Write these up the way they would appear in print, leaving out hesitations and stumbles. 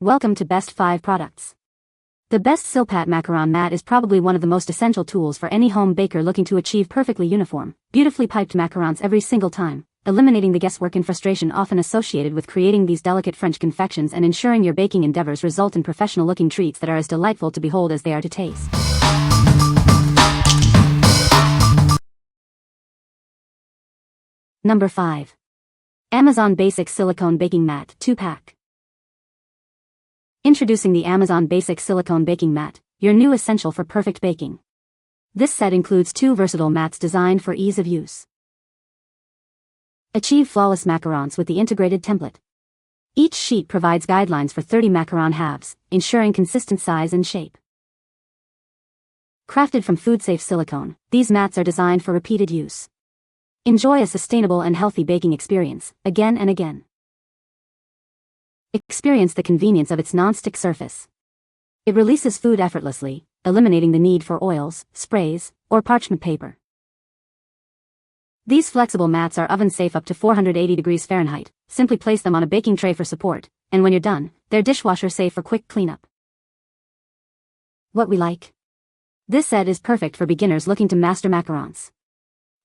Welcome to Best 5 Products. The best Silpat Macaron Mat is probably one of the most essential tools for any home baker looking to achieve perfectly uniform, beautifully piped macarons every single time, eliminating the guesswork and frustration often associated with creating these delicate French confections and ensuring your baking endeavors result in professional-looking treats that are as delightful to behold as they are to taste. Number 5. Amazon Basic Silicone Baking Mat 2-pack. Introducing the Amazon Basic Silicone Baking Mat, your new essential for perfect baking. This set includes 2 versatile mats designed for ease of use. Achieve flawless macarons with the integrated template. Each sheet provides guidelines for 30 macaron halves, ensuring consistent size and shape. Crafted from food-safe silicone, these mats are designed for repeated use. Enjoy a sustainable and healthy baking experience, again and again. Experience the convenience of its non-stick surface. It releases food effortlessly, eliminating the need for oils, sprays, or parchment paper. These flexible mats are oven-safe up to 480 degrees Fahrenheit. Simply place them on a baking tray for support, and when you're done, they're dishwasher-safe for quick cleanup. What we like. This set is perfect for beginners looking to master macarons.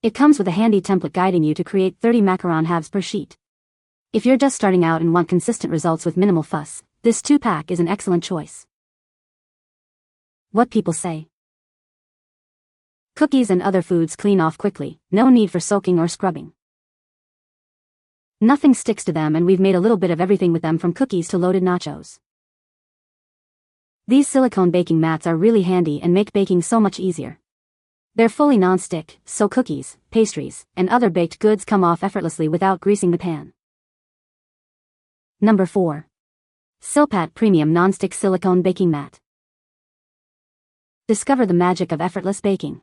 It comes with a handy template guiding you to create 30 macaron halves per sheet. If you're just starting out and want consistent results with minimal fuss, this 2-pack is an excellent choice. What people say. Cookies and other foods clean off quickly, no need for soaking or scrubbing. Nothing sticks to them, and we've made a little bit of everything with them, from cookies to loaded nachos. These silicone baking mats are really handy and make baking so much easier. They're fully non-stick, so cookies, pastries, and other baked goods come off effortlessly without greasing the pan. Number 4. Silpat Premium Non-Stick Silicone Baking Mat. Discover the magic of effortless baking.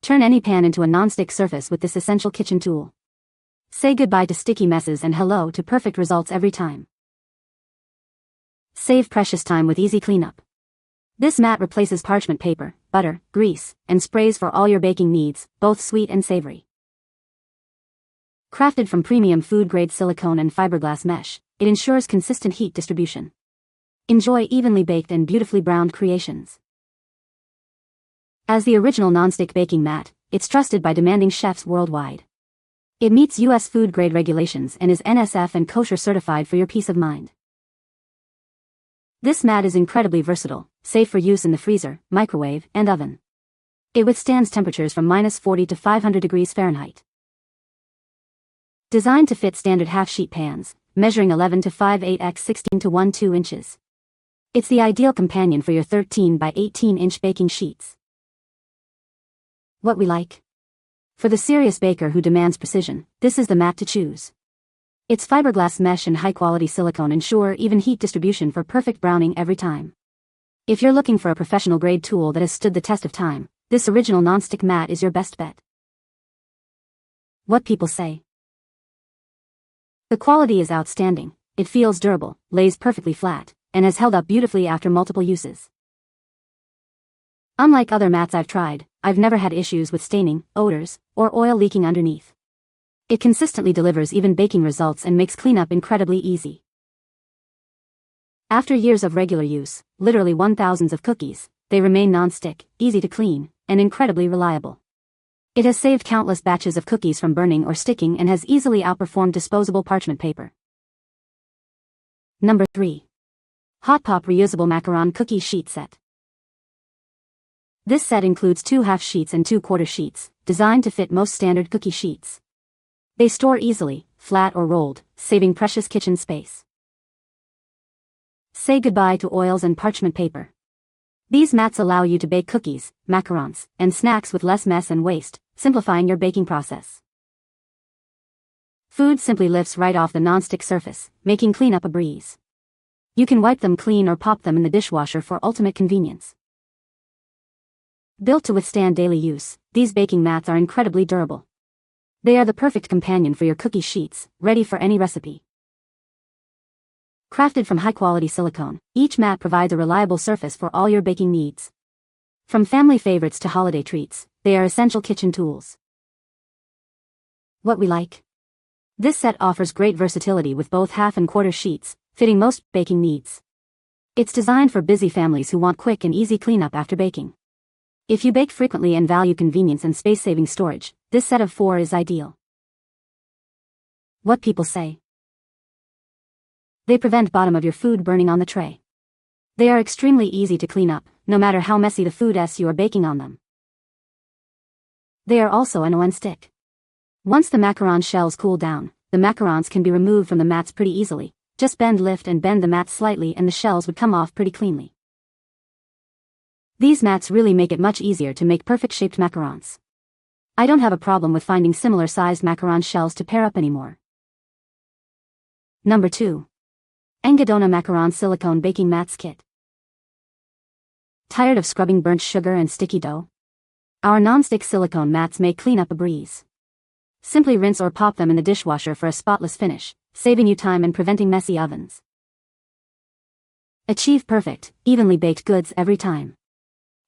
Turn any pan into a non-stick surface with this essential kitchen tool. Say goodbye to sticky messes and hello to perfect results every time. Save precious time with easy cleanup. This mat replaces parchment paper, butter, grease, and sprays for all your baking needs, both sweet and savory. Crafted from premium food-grade silicone and fiberglass mesh, it ensures consistent heat distribution. Enjoy evenly baked and beautifully browned creations. As the original non-stick baking mat, it's trusted by demanding chefs worldwide. It meets U.S. food-grade regulations and is NSF and kosher certified for your peace of mind. This mat is incredibly versatile, safe for use in the freezer, microwave, and oven. It withstands temperatures from -40 to 500 degrees Fahrenheit. Designed to fit standard half-sheet pans, measuring 11 to 5/8 x 16 to 12 inches. It's the ideal companion for your 13 by 18-inch baking sheets. What we like. For the serious baker who demands precision, this is the mat to choose. Its fiberglass mesh and high-quality silicone ensure even heat distribution for perfect browning every time. If you're looking for a professional-grade tool that has stood the test of time, this original non-stick mat is your best bet. What people say. The quality is outstanding, it feels durable, lays perfectly flat, and has held up beautifully after multiple uses. Unlike other mats I've tried, I've never had issues with staining, odors, or oil leaking underneath. It consistently delivers even baking results and makes cleanup incredibly easy. After years of regular use, literally 1,000s of cookies, they remain non-stick, easy to clean, and incredibly reliable. It has saved countless batches of cookies from burning or sticking and has easily outperformed disposable parchment paper. Number 3. HOTPOP Reusable Macaron Cookie Sheet Set. This set includes 2 half sheets and 2 quarter sheets, designed to fit most standard cookie sheets. They store easily, flat or rolled, saving precious kitchen space. Say goodbye to oils and parchment paper. These mats allow you to bake cookies, macarons, and snacks with less mess and waste, simplifying your baking process. Food simply lifts right off the non-stick surface, making cleanup a breeze. You can wipe them clean or pop them in the dishwasher for ultimate convenience. Built to withstand daily use, these baking mats are incredibly durable. They are the perfect companion for your cookie sheets, ready for any recipe. Crafted from high-quality silicone, each mat provides a reliable surface for all your baking needs. From family favorites to holiday treats, they are essential kitchen tools. What we like. This set offers great versatility with both half and quarter sheets, fitting most baking needs. It's designed for busy families who want quick and easy cleanup after baking. If you bake frequently and value convenience and space-saving storage, this set of 4 is ideal. What people say. They prevent bottom of your food burning on the tray. They are extremely easy to clean up, no matter how messy the food you are baking on them. They are also a non-stick. Once the macaron shells cool down, the macarons can be removed from the mats pretty easily. Just lift and bend the mat slightly and the shells would come off pretty cleanly. These mats really make it much easier to make perfect-shaped macarons. I don't have a problem with finding similar-sized macaron shells to pair up anymore. Number 2. Angadona Macaron Silicone Baking Mats Kit. Tired of scrubbing burnt sugar and sticky dough? Our non-stick silicone mats make cleanup a breeze. Simply rinse or pop them in the dishwasher for a spotless finish, saving you time and preventing messy ovens. Achieve perfect, evenly baked goods every time.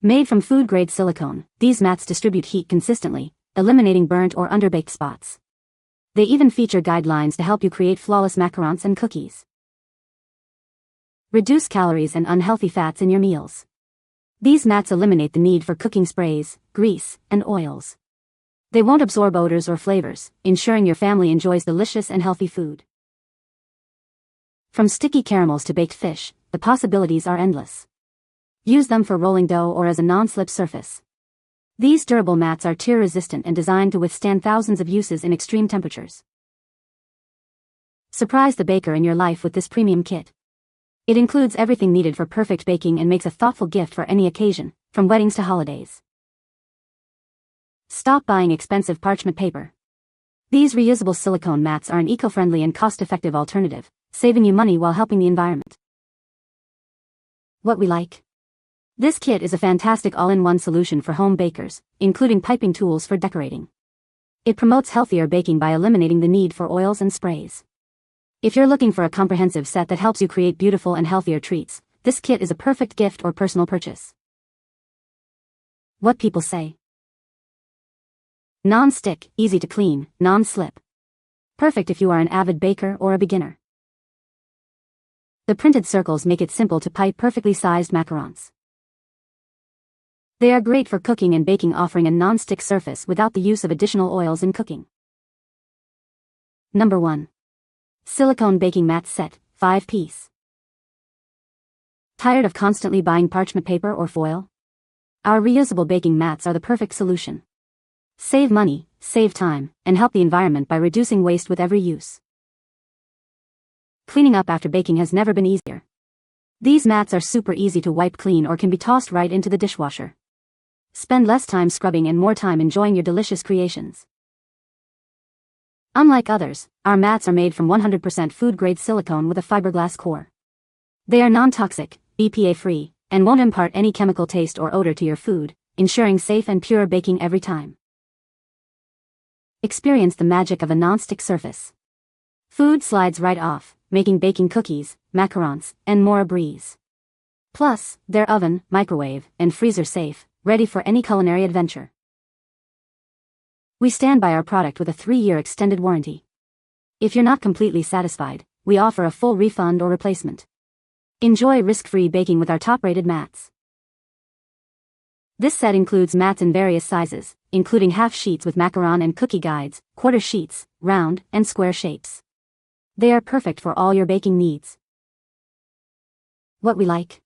Made from food-grade silicone, these mats distribute heat consistently, eliminating burnt or underbaked spots. They even feature guidelines to help you create flawless macarons and cookies. Reduce calories and unhealthy fats in your meals. These mats eliminate the need for cooking sprays, grease, and oils. They won't absorb odors or flavors, ensuring your family enjoys delicious and healthy food. From sticky caramels to baked fish, the possibilities are endless. Use them for rolling dough or as a non-slip surface. These durable mats are tear-resistant and designed to withstand thousands of uses in extreme temperatures. Surprise the baker in your life with this premium kit. It includes everything needed for perfect baking and makes a thoughtful gift for any occasion, from weddings to holidays. Stop buying expensive parchment paper. These reusable silicone mats are an eco-friendly and cost-effective alternative, saving you money while helping the environment. What we like. This kit is a fantastic all-in-one solution for home bakers, including piping tools for decorating. It promotes healthier baking by eliminating the need for oils and sprays. If you're looking for a comprehensive set that helps you create beautiful and healthier treats, this kit is a perfect gift or personal purchase. What people say. Non-stick, easy to clean, non-slip. Perfect if you are an avid baker or a beginner. The printed circles make it simple to pipe perfectly sized macarons. They are great for cooking and baking, offering a non-stick surface without the use of additional oils in cooking. Number 1. Silicone Baking Mat Set, 5-piece. Tired of constantly buying parchment paper or foil? Our reusable baking mats are the perfect solution. Save money, save time, and help the environment by reducing waste with every use. Cleaning up after baking has never been easier. These mats are super easy to wipe clean or can be tossed right into the dishwasher. Spend less time scrubbing and more time enjoying your delicious creations. Unlike others, our mats are made from 100% food-grade silicone with a fiberglass core. They are non-toxic, BPA-free, and won't impart any chemical taste or odor to your food, ensuring safe and pure baking every time. Experience the magic of a non-stick surface. Food slides right off, making baking cookies, macarons, and more a breeze. Plus, they're oven, microwave, and freezer safe, ready for any culinary adventure. We stand by our product with a 3-year extended warranty. If you're not completely satisfied, we offer a full refund or replacement. Enjoy risk-free baking with our top-rated mats. This set includes mats in various sizes, including half sheets with macaron and cookie guides, quarter sheets, round, and square shapes. They are perfect for all your baking needs. What we like.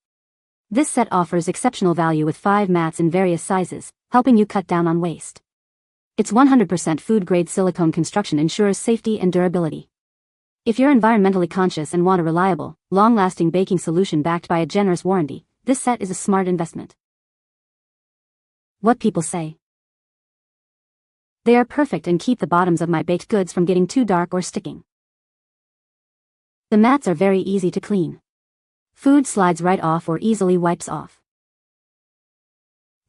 This set offers exceptional value with 5 mats in various sizes, helping you cut down on waste. Its 100% food-grade silicone construction ensures safety and durability. If you're environmentally conscious and want a reliable, long-lasting baking solution backed by a generous warranty, this set is a smart investment. What people say. They are perfect and keep the bottoms of my baked goods from getting too dark or sticking. The mats are very easy to clean. Food slides right off or easily wipes off.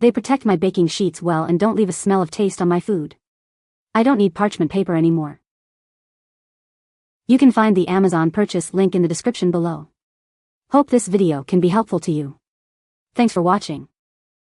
They protect my baking sheets well and don't leave a smell of taste on my food. I don't need parchment paper anymore. You can find the Amazon purchase link in the description below. Hope this video can be helpful to you. Thanks for watching.